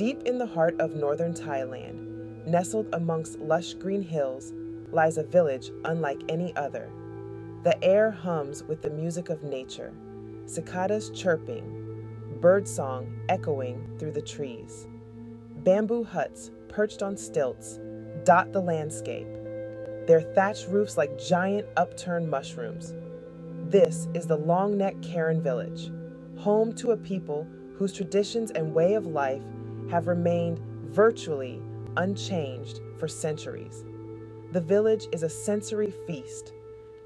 Deep in the heart of northern Thailand, nestled amongst lush green hills, lies a village unlike any other. The air hums with the music of nature, cicadas chirping, birdsong echoing through the trees. Bamboo huts perched on stilts dot the landscape, their thatched roofs like giant upturned mushrooms. This is the Long-Neck Karen village, home to a people whose traditions and way of life have remained virtually unchanged for centuries. The village is a sensory feast.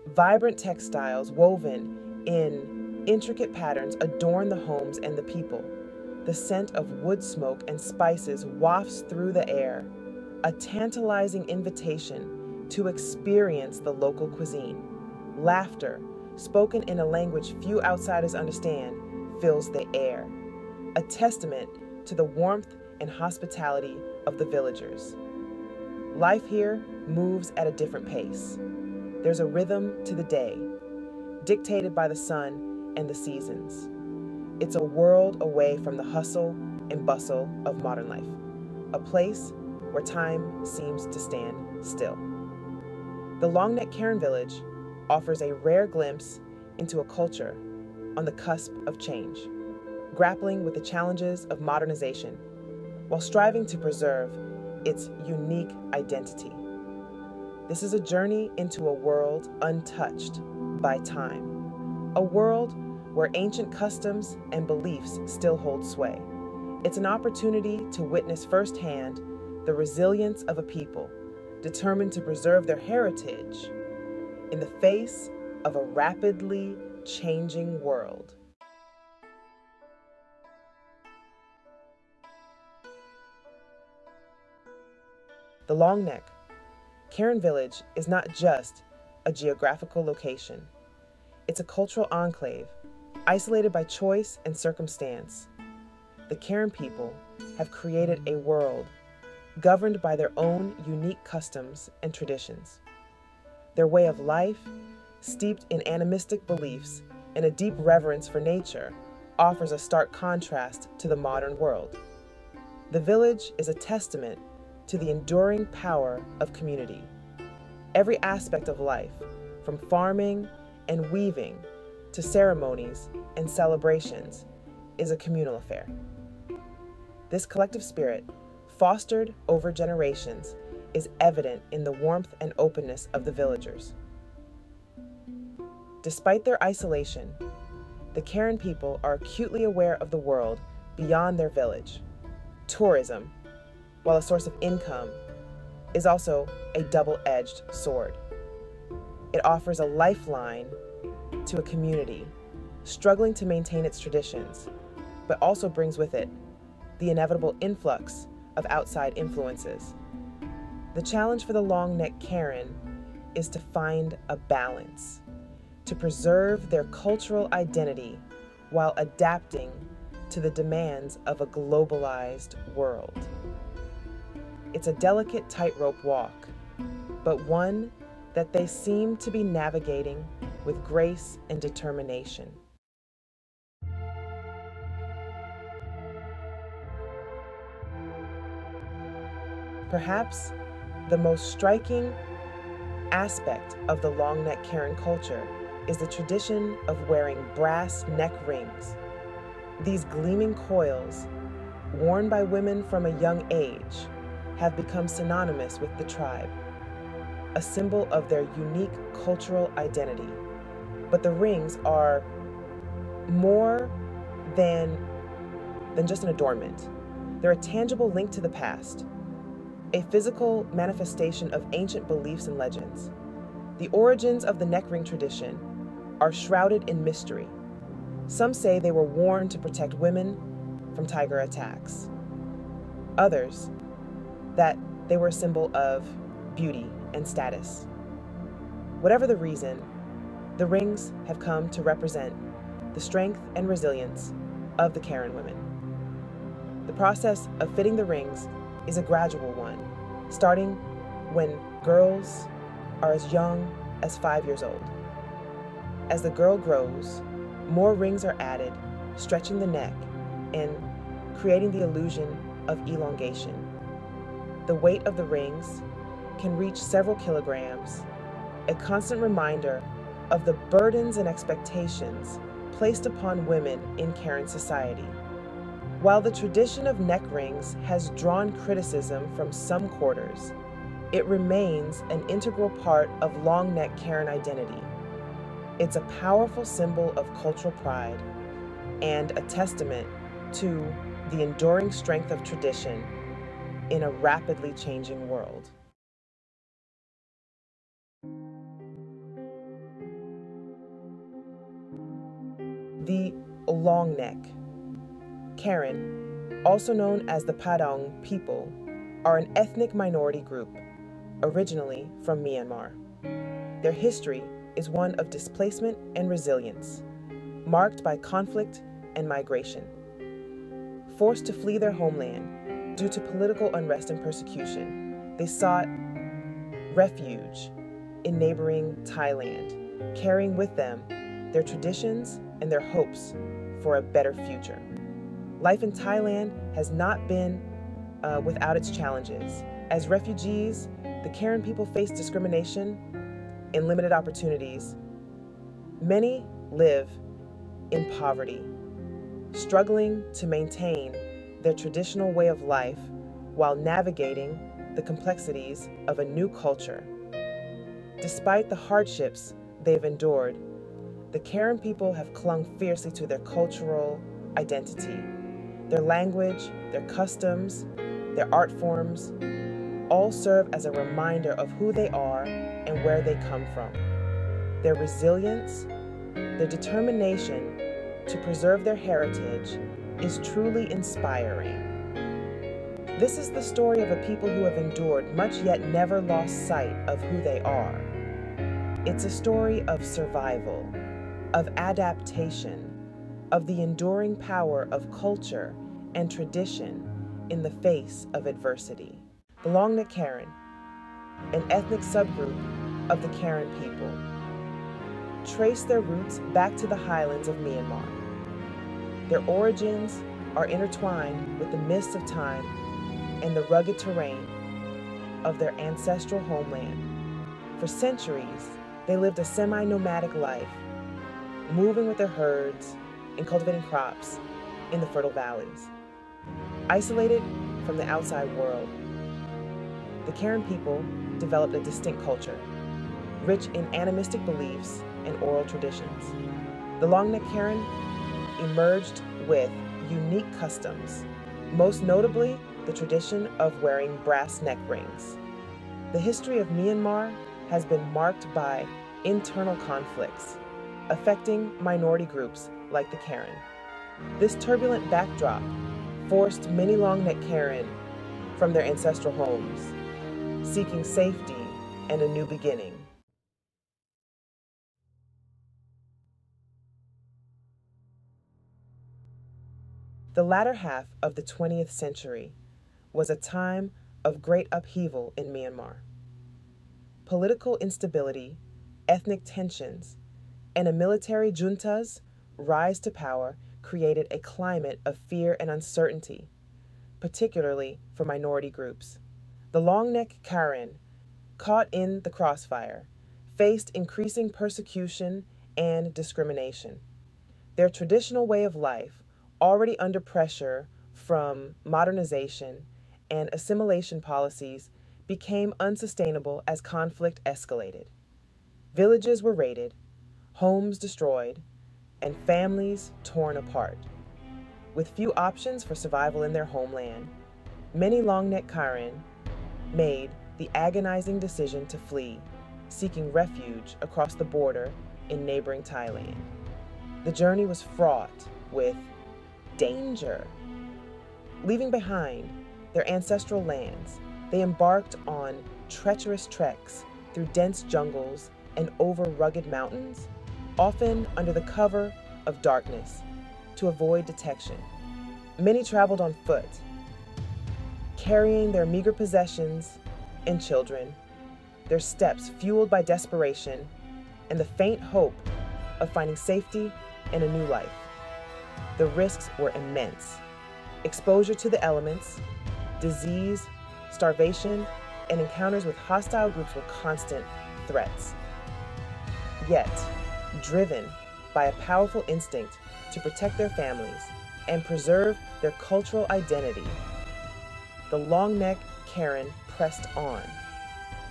Vibrant textiles woven in intricate patterns adorn the homes and the people. The scent of wood smoke and spices wafts through the air, a tantalizing invitation to experience the local cuisine. Laughter, spoken in a language few outsiders understand, fills the air, a testament to the warmth and hospitality of the villagers. Life here moves at a different pace. There's a rhythm to the day, dictated by the sun and the seasons. It's a world away from the hustle and bustle of modern life, a place where time seems to stand still. The Long-Neck Karen village offers a rare glimpse into a culture on the cusp of change, grappling with the challenges of modernization while striving to preserve its unique identity. This is a journey into a world untouched by time, a world where ancient customs and beliefs still hold sway. It's an opportunity to witness firsthand the resilience of a people determined to preserve their heritage in the face of a rapidly changing world. The Long-Neck Karen village is not just a geographical location. It's a cultural enclave, isolated by choice and circumstance. The Karen people have created a world governed by their own unique customs and traditions. Their way of life, steeped in animistic beliefs and a deep reverence for nature, offers a stark contrast to the modern world. The village is a testament to the enduring power of community. Every aspect of life, from farming and weaving to ceremonies and celebrations, is a communal affair. This collective spirit, fostered over generations, is evident in the warmth and openness of the villagers. Despite their isolation, the Karen people are acutely aware of the world beyond their village. Tourism, while a source of income, is also a double-edged sword. It offers a lifeline to a community struggling to maintain its traditions, but also brings with it the inevitable influx of outside influences. The challenge for the Long-Neck Karen is to find a balance, to preserve their cultural identity while adapting to the demands of a globalized world. It's a delicate tightrope walk, but one that they seem to be navigating with grace and determination. Perhaps the most striking aspect of the Long-Neck Karen culture is the tradition of wearing brass neck rings. These gleaming coils, worn by women from a young age, have become synonymous with the tribe, a symbol of their unique cultural identity. But the rings are more than just an adornment. They're a tangible link to the past, a physical manifestation of ancient beliefs and legends. The origins of the neck ring tradition are shrouded in mystery. Some say they were worn to protect women from tiger attacks. Others, that they were a symbol of beauty and status. Whatever the reason, the rings have come to represent the strength and resilience of the Karen women. The process of fitting the rings is a gradual one, starting when girls are as young as 5 years old. As the girl grows, more rings are added, stretching the neck and creating the illusion of elongation. The weight of the rings can reach several kilograms, a constant reminder of the burdens and expectations placed upon women in Karen society. While the tradition of neck rings has drawn criticism from some quarters, it remains an integral part of long neck Karen identity. It's a powerful symbol of cultural pride and a testament to the enduring strength of tradition in a rapidly changing world. The long neck. Karen, also known as the Padang people, are an ethnic minority group, originally from Myanmar. Their history is one of displacement and resilience, marked by conflict and migration. Forced to flee their homeland due to political unrest and persecution, they sought refuge in neighboring Thailand, carrying with them their traditions and their hopes for a better future. Life in Thailand has not been without its challenges. As refugees, the Karen people face discrimination and limited opportunities. Many live in poverty, struggling to maintain their traditional way of life while navigating the complexities of a new culture. Despite the hardships they've endured, the Karen people have clung fiercely to their cultural identity. Their language, their customs, their art forms, all serve as a reminder of who they are and where they come from. Their resilience, their determination to preserve their heritage is truly inspiring. This is the story of a people who have endured much yet never lost sight of who they are. It's a story of survival, of adaptation, of the enduring power of culture and tradition in the face of adversity. The Long Neck Karen, an ethnic subgroup of the Karen people, trace their roots back to the highlands of Myanmar. Their origins are intertwined with the mists of time and the rugged terrain of their ancestral homeland. For centuries, they lived a semi-nomadic life, moving with their herds and cultivating crops in the fertile valleys. Isolated from the outside world, the Karen people developed a distinct culture, rich in animistic beliefs and oral traditions. The Long Neck Karen emerged with unique customs, most notably the tradition of wearing brass neck rings. The history of Myanmar has been marked by internal conflicts affecting minority groups like the Karen. This turbulent backdrop forced many Long Neck Karen from their ancestral homes, seeking safety and a new beginning. The latter half of the 20th century was a time of great upheaval in Myanmar. Political instability, ethnic tensions, and a military junta's rise to power created a climate of fear and uncertainty, particularly for minority groups. The Long Neck Karen, caught in the crossfire, faced increasing persecution and discrimination. Their traditional way of life, already under pressure from modernization and assimilation policies, became unsustainable as conflict escalated. Villages were raided, homes destroyed, and families torn apart. With few options for survival in their homeland, many Long Neck Karen made the agonizing decision to flee, seeking refuge across the border in neighboring Thailand. The journey was fraught with danger. Leaving behind their ancestral lands, they embarked on treacherous treks through dense jungles and over rugged mountains, often under the cover of darkness, to avoid detection. Many traveled on foot, carrying their meager possessions and children, their steps fueled by desperation and the faint hope of finding safety and a new life. The risks were immense, exposure to the elements, disease, starvation, and encounters with hostile groups were constant threats. Yet, driven by a powerful instinct to protect their families and preserve their cultural identity, the long-necked Karen pressed on,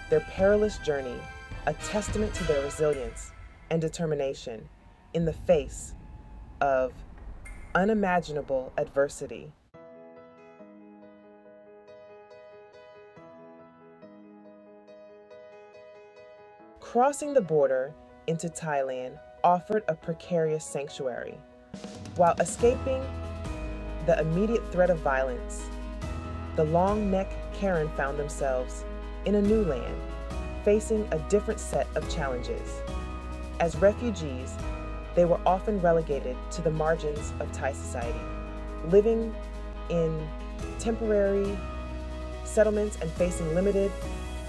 their perilous journey a testament to their resilience and determination in the face of unimaginable adversity. Crossing the border into Thailand offered a precarious sanctuary. While escaping the immediate threat of violence, the long-necked Karen found themselves in a new land, facing a different set of challenges. As refugees, they were often relegated to the margins of Thai society, living in temporary settlements and facing limited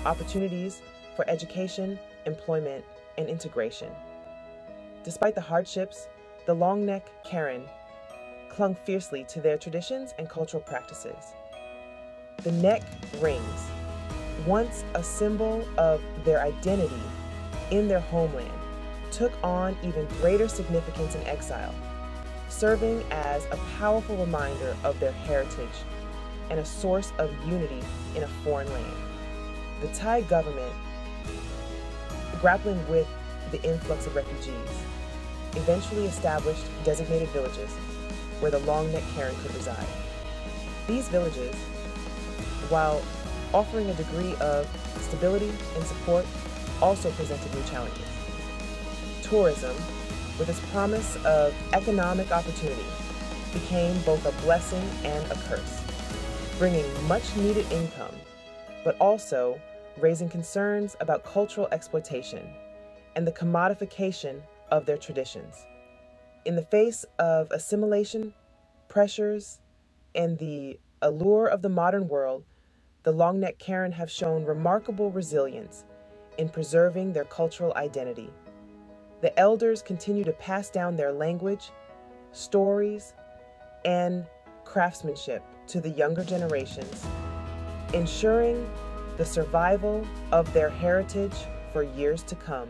opportunities for education, employment, and integration. Despite the hardships, the long-necked Karen clung fiercely to their traditions and cultural practices. The neck rings, once a symbol of their identity in their homeland, took on even greater significance in exile, serving as a powerful reminder of their heritage and a source of unity in a foreign land. The Thai government, grappling with the influx of refugees, eventually established designated villages where the long-necked Karen could reside. These villages, while offering a degree of stability and support, also presented new challenges. Tourism, with its promise of economic opportunity, became both a blessing and a curse, bringing much-needed income, but also raising concerns about cultural exploitation and the commodification of their traditions. In the face of assimilation, pressures, and the allure of the modern world, the long-necked Karen have shown remarkable resilience in preserving their cultural identity. The elders continue to pass down their language, stories, and craftsmanship to the younger generations, ensuring the survival of their heritage for years to come.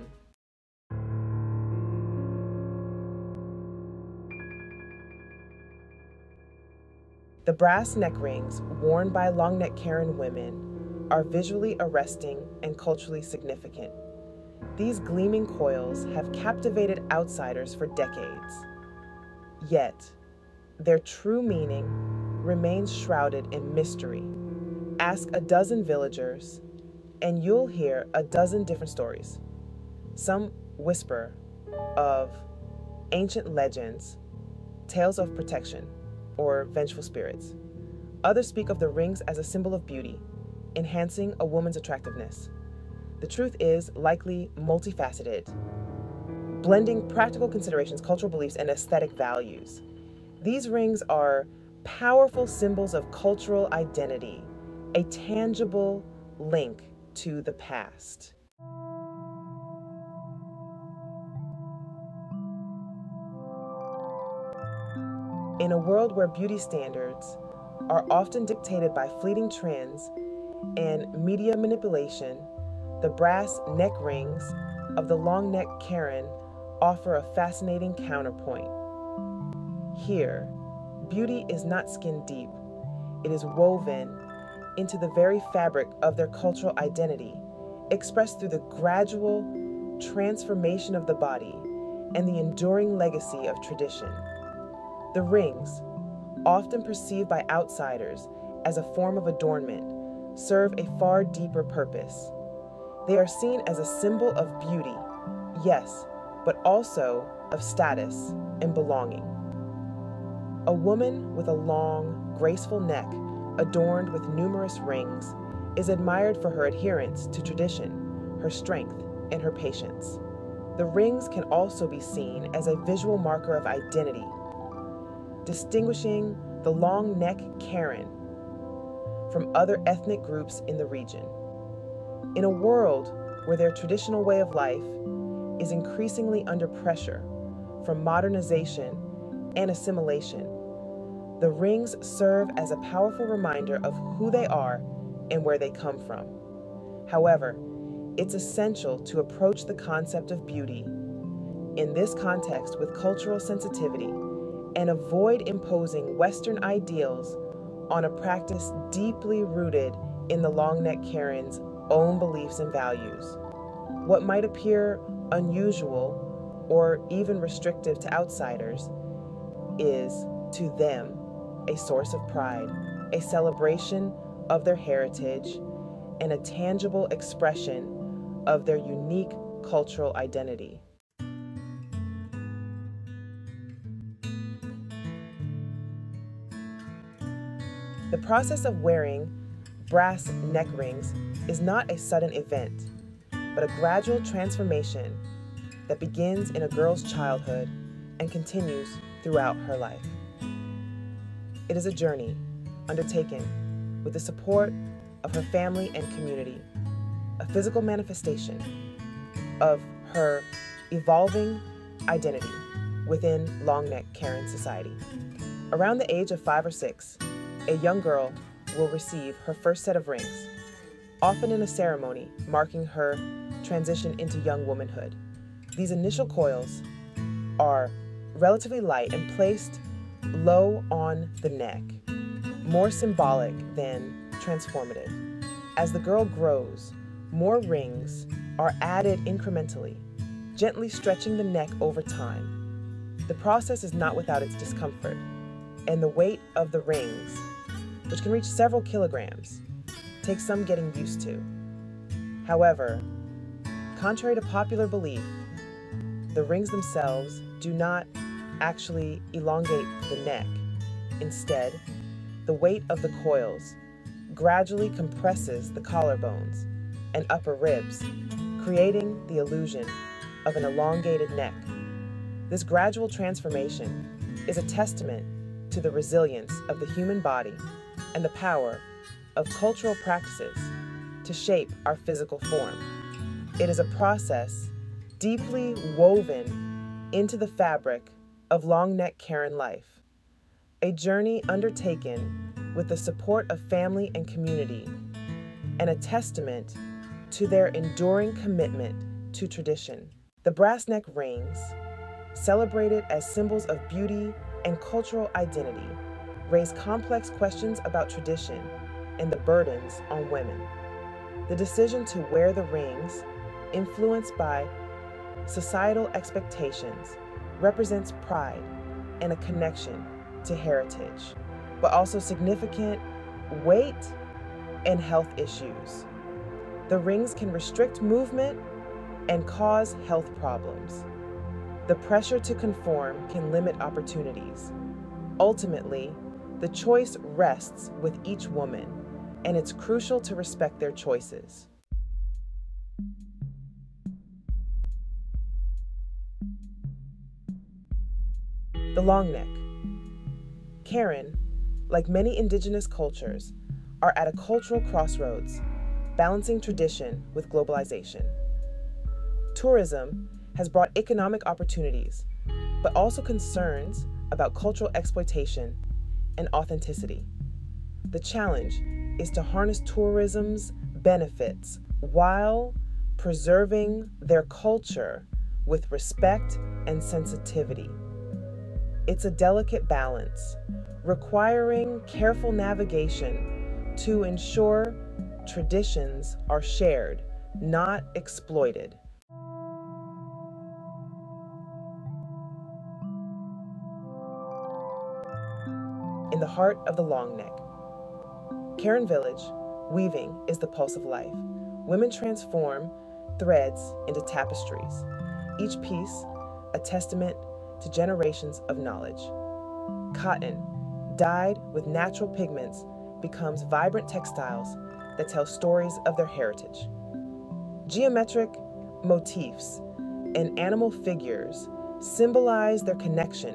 The brass neck rings worn by long-necked Karen women are visually arresting and culturally significant. These gleaming coils have captivated outsiders for decades. Yet, their true meaning remains shrouded in mystery. Ask a dozen villagers, and you'll hear a dozen different stories. Some whisper of ancient legends, tales of protection, or vengeful spirits. Others speak of the rings as a symbol of beauty, enhancing a woman's attractiveness. The truth is likely multifaceted, blending practical considerations, cultural beliefs, and aesthetic values. These rings are powerful symbols of cultural identity, a tangible link to the past. In a world where beauty standards are often dictated by fleeting trends and media manipulation, the brass neck rings of the long-necked Karen offer a fascinating counterpoint. Here, beauty is not skin deep. It is woven into the very fabric of their cultural identity, expressed through the gradual transformation of the body and the enduring legacy of tradition. The rings, often perceived by outsiders as a form of adornment, serve a far deeper purpose. They are seen as a symbol of beauty, yes, but also of status and belonging. A woman with a long, graceful neck adorned with numerous rings is admired for her adherence to tradition, her strength, and her patience. The rings can also be seen as a visual marker of identity, distinguishing the long-necked Karen from other ethnic groups in the region. In a world where their traditional way of life is increasingly under pressure from modernization and assimilation, The rings serve as a powerful reminder of who they are and where they come from. However, it's essential to approach the concept of beauty in this context with cultural sensitivity and avoid imposing Western ideals on a practice deeply rooted in the long neck Karen's own beliefs and values. What might appear unusual or even restrictive to outsiders is, to them, a source of pride, a celebration of their heritage, and a tangible expression of their unique cultural identity. The process of wearing brass neck rings is not a sudden event, but a gradual transformation that begins in a girl's childhood and continues throughout her life. It is a journey undertaken with the support of her family and community, a physical manifestation of her evolving identity within long neck Karen society. Around the age of 5 or 6, a young girl will receive her first set of rings, often in a ceremony marking her transition into young womanhood. These initial coils are relatively light and placed low on the neck, more symbolic than transformative. As the girl grows, more rings are added incrementally, gently stretching the neck over time. The process is not without its discomfort, and the weight of the rings, which can reach several kilograms, takes some getting used to. However, contrary to popular belief, the rings themselves do not actually elongate the neck. Instead, the weight of the coils gradually compresses the collarbones and upper ribs, creating the illusion of an elongated neck. This gradual transformation is a testament to the resilience of the human body and the power of cultural practices to shape our physical form. It is a process deeply woven into the fabric of long neck Karen life, a journey undertaken with the support of family and community, and a testament to their enduring commitment to tradition. The brass neck rings, celebrated as symbols of beauty and cultural identity, raise complex questions about tradition and the burdens on women. The decision to wear the rings, influenced by societal expectations, represents pride and a connection to heritage, but also significant weight and health issues. The rings can restrict movement and cause health problems. The pressure to conform can limit opportunities. Ultimately, the choice rests with each woman, and it's crucial to respect their choices. The long neck. Karen, like many indigenous cultures, are at a cultural crossroads, balancing tradition with globalization. Tourism has brought economic opportunities, but also concerns about cultural exploitation and authenticity. The challenge is to harness tourism's benefits while preserving their culture with respect and sensitivity. It's a delicate balance, requiring careful navigation to ensure traditions are shared, not exploited. In the heart of the long neck. Karen Village, weaving is the pulse of life. Women transform threads into tapestries, each piece a testament to generations of knowledge. Cotton, dyed with natural pigments, becomes vibrant textiles that tell stories of their heritage. Geometric motifs and animal figures symbolize their connection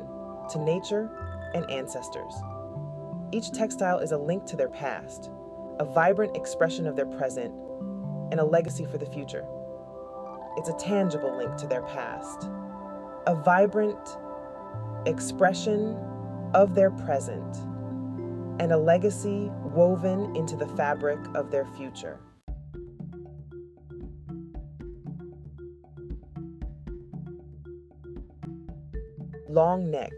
to nature and ancestors. Each textile is a link to their past, a vibrant expression of their present, and a legacy for the future. It's a tangible link to their past, a vibrant expression of their present, and a legacy woven into the fabric of their future. Long neck.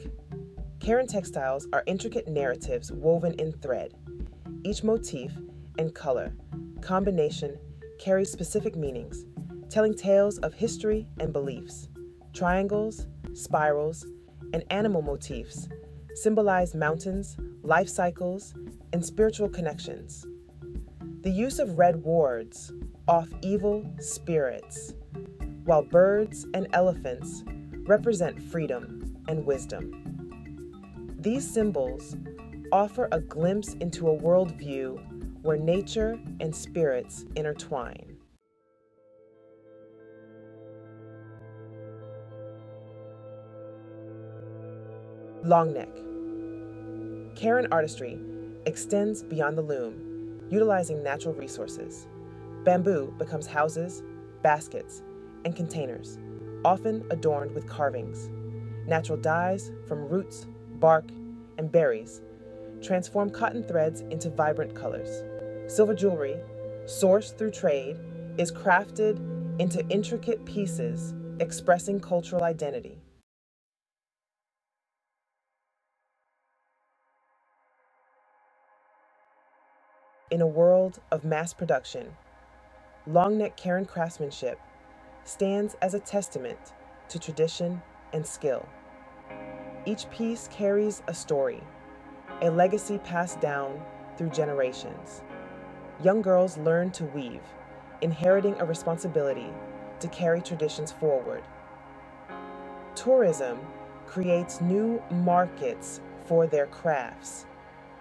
Karen textiles are intricate narratives woven in thread. Each motif and color combination carries specific meanings, telling tales of history and beliefs. Triangles, spirals, and animal motifs symbolize mountains, life cycles, and spiritual connections. The use of red wards off evil spirits, while birds and elephants represent freedom and wisdom. These symbols offer a glimpse into a worldview where nature and spirits intertwine. Long neck. Karen artistry extends beyond the loom, utilizing natural resources. Bamboo becomes houses, baskets, and containers, often adorned with carvings. Natural dyes from roots, bark, and berries transform cotton threads into vibrant colors. Silver jewelry, sourced through trade, is crafted into intricate pieces expressing cultural identity. In a world of mass production, long-neck Karen craftsmanship stands as a testament to tradition and skill. Each piece carries a story, a legacy passed down through generations. Young girls learn to weave, inheriting a responsibility to carry traditions forward. Tourism creates new markets for their crafts,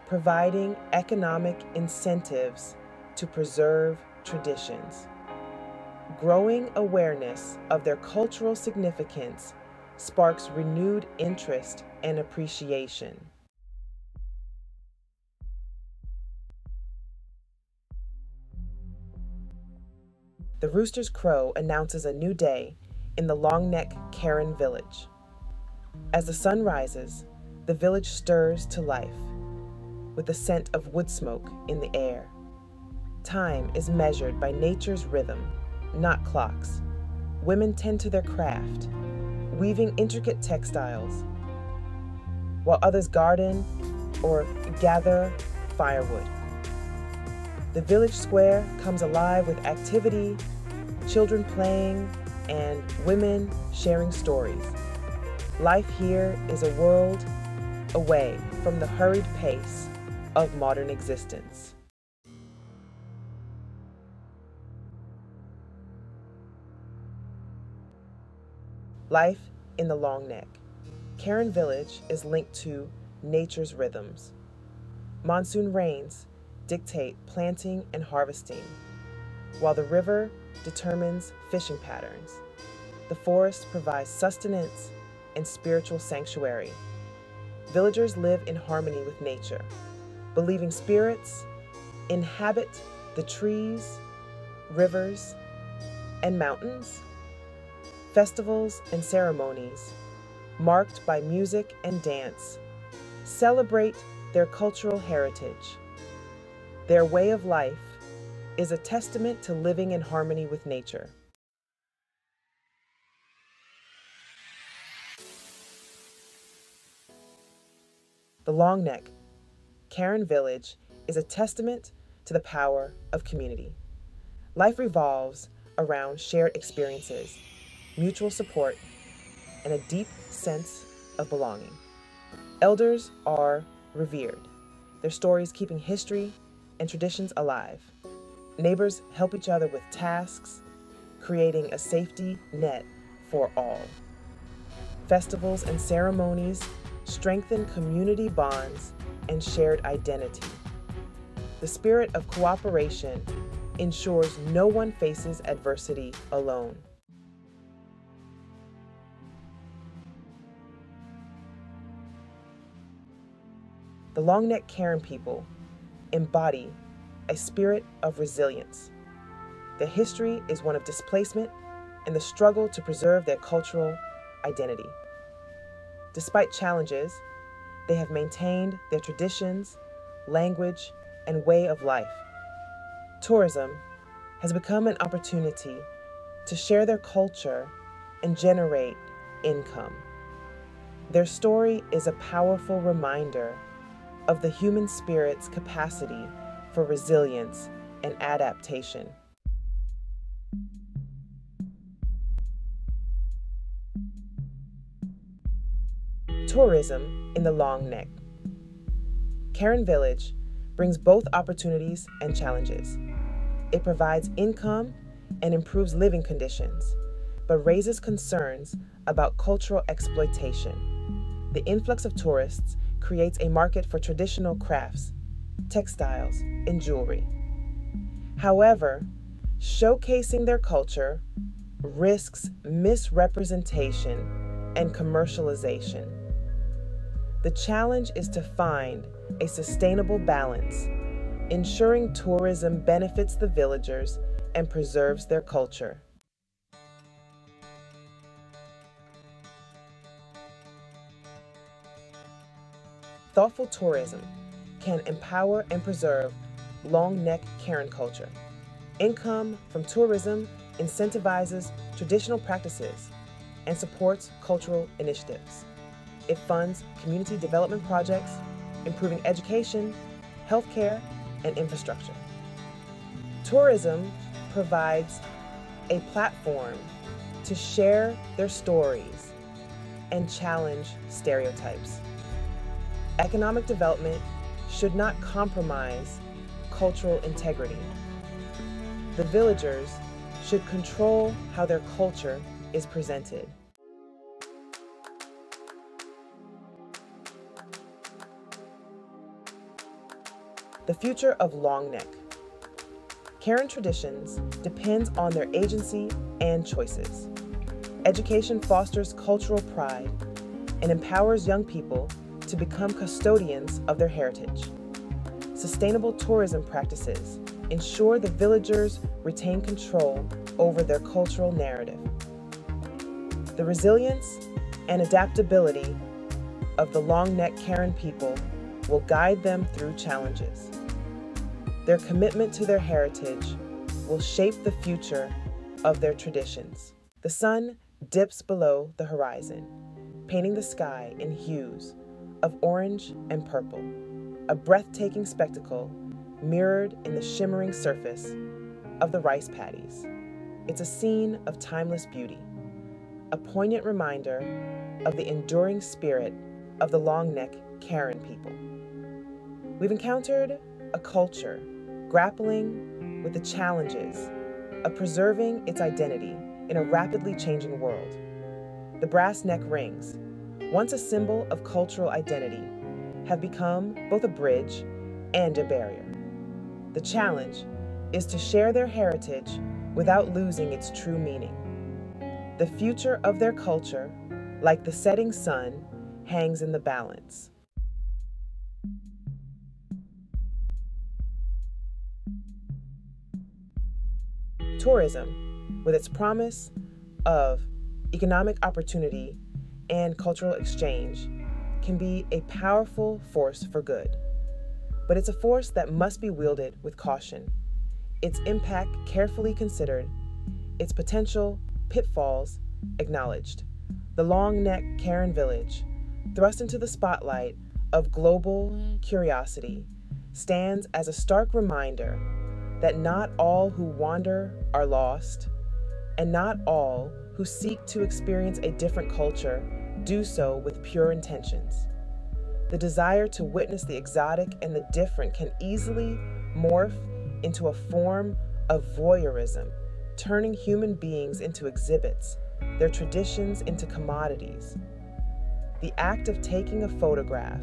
providing economic incentives to preserve traditions. Growing awareness of their cultural significance sparks renewed interest and appreciation. The rooster's crow announces a new day in the long-neck Karen village. As the sun rises, the village stirs to life, with the scent of wood smoke in the air. Time is measured by nature's rhythm, not clocks. Women tend to their craft, weaving intricate textiles, while others garden or gather firewood. The village square comes alive with activity, children playing, and women sharing stories. Life here is a world away from the hurried pace of modern existence. Life in the long neck. Karen Village is linked to nature's rhythms. Monsoon rains dictate planting and harvesting, while the river determines fishing patterns. The forest provides sustenance and spiritual sanctuary. Villagers live in harmony with nature, believing spirits inhabit the trees, rivers, and mountains. Festivals and ceremonies, marked by music and dance, celebrate their cultural heritage. Their way of life is a testament to living in harmony with nature. The long neck, Karen Village, is a testament to the power of community. Life revolves around shared experiences, mutual support, and a deep sense of belonging. Elders are revered, their stories keeping history and traditions alive. Neighbors help each other with tasks, creating a safety net for all. Festivals and ceremonies strengthen community bonds and shared identity. The spirit of cooperation ensures no one faces adversity alone. The long-neck Karen people embody a spirit of resilience. Their history is one of displacement and the struggle to preserve their cultural identity. Despite challenges, they have maintained their traditions, language, and way of life. Tourism has become an opportunity to share their culture and generate income. Their story is a powerful reminder of the human spirit's capacity for resilience and adaptation. Tourism in the Long Neck. Karen Village brings both opportunities and challenges. It provides income and improves living conditions, but raises concerns about cultural exploitation. The influx of tourists creates a market for traditional crafts, textiles, and jewelry. However, showcasing their culture risks misrepresentation and commercialization. The challenge is to find a sustainable balance, ensuring tourism benefits the villagers and preserves their culture. Thoughtful tourism can empower and preserve Long Neck Karen culture. Income from tourism incentivizes traditional practices and supports cultural initiatives. It funds community development projects, improving education, healthcare, and infrastructure. Tourism provides a platform to share their stories and challenge stereotypes. Economic development should not compromise cultural integrity. The villagers should control how their culture is presented. The future of Long Neck. Karen traditions depends on their agency and choices. Education fosters cultural pride and empowers young people to become custodians of their heritage. Sustainable tourism practices ensure the villagers retain control over their cultural narrative. The resilience and adaptability of the Long Neck Karen people will guide them through challenges. Their commitment to their heritage will shape the future of their traditions. The sun dips below the horizon, painting the sky in hues of orange and purple, a breathtaking spectacle mirrored in the shimmering surface of the rice paddies. It's a scene of timeless beauty, a poignant reminder of the enduring spirit of the Long Neck Karen people. We've encountered a culture grappling with the challenges of preserving its identity in a rapidly changing world. The brass neck rings, once a symbol of cultural identity, have become both a bridge and a barrier. The challenge is to share their heritage without losing its true meaning. The future of their culture, like the setting sun, hangs in the balance. Tourism, with its promise of economic opportunity and cultural exchange, can be a powerful force for good. But it's a force that must be wielded with caution, its impact carefully considered, its potential pitfalls acknowledged. The Long Neck Karen Village, thrust into the spotlight of global curiosity, stands as a stark reminder that not all who wander are lost, and not all who seek to experience a different culture do so with pure intentions. The desire to witness the exotic and the different can easily morph into a form of voyeurism, turning human beings into exhibits, their traditions into commodities. The act of taking a photograph,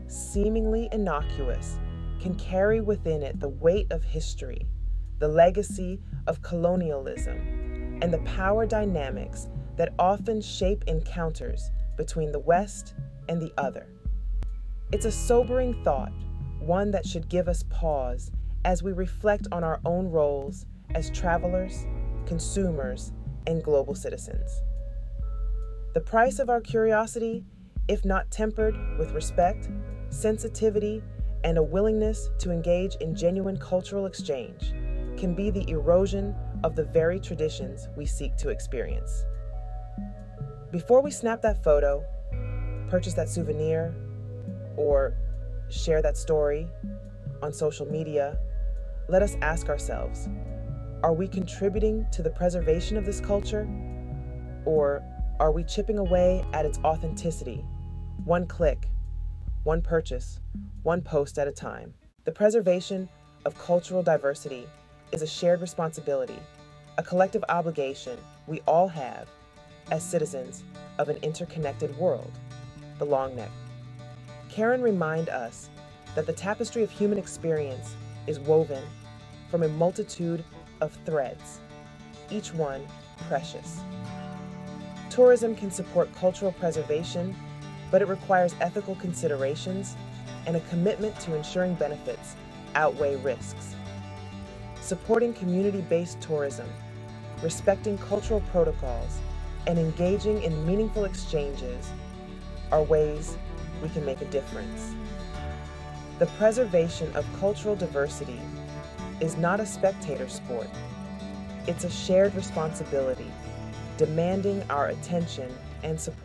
seemingly innocuous, can carry within it the weight of history, the legacy of colonialism, and the power dynamics that often shape encounters between the West and the other. It's a sobering thought, one that should give us pause as we reflect on our own roles as travelers, consumers, and global citizens. The price of our curiosity, if not tempered with respect, sensitivity, and a willingness to engage in genuine cultural exchange can be the erosion of the very traditions we seek to experience. Before we snap that photo, purchase that souvenir, or share that story on social media, let us ask ourselves, are we contributing to the preservation of this culture, or are we chipping away at its authenticity, one click, one purchase, one post at a time? The preservation of cultural diversity is a shared responsibility, a collective obligation we all have as citizens of an interconnected world. The long neck. Karen reminded us that the tapestry of human experience is woven from a multitude of threads, each one precious. Tourism can support cultural preservation, but it requires ethical considerations and a commitment to ensuring benefits outweigh risks. Supporting community-based tourism, respecting cultural protocols, and engaging in meaningful exchanges are ways we can make a difference. The preservation of cultural diversity is not a spectator sport. It's a shared responsibility, demanding our attention and support.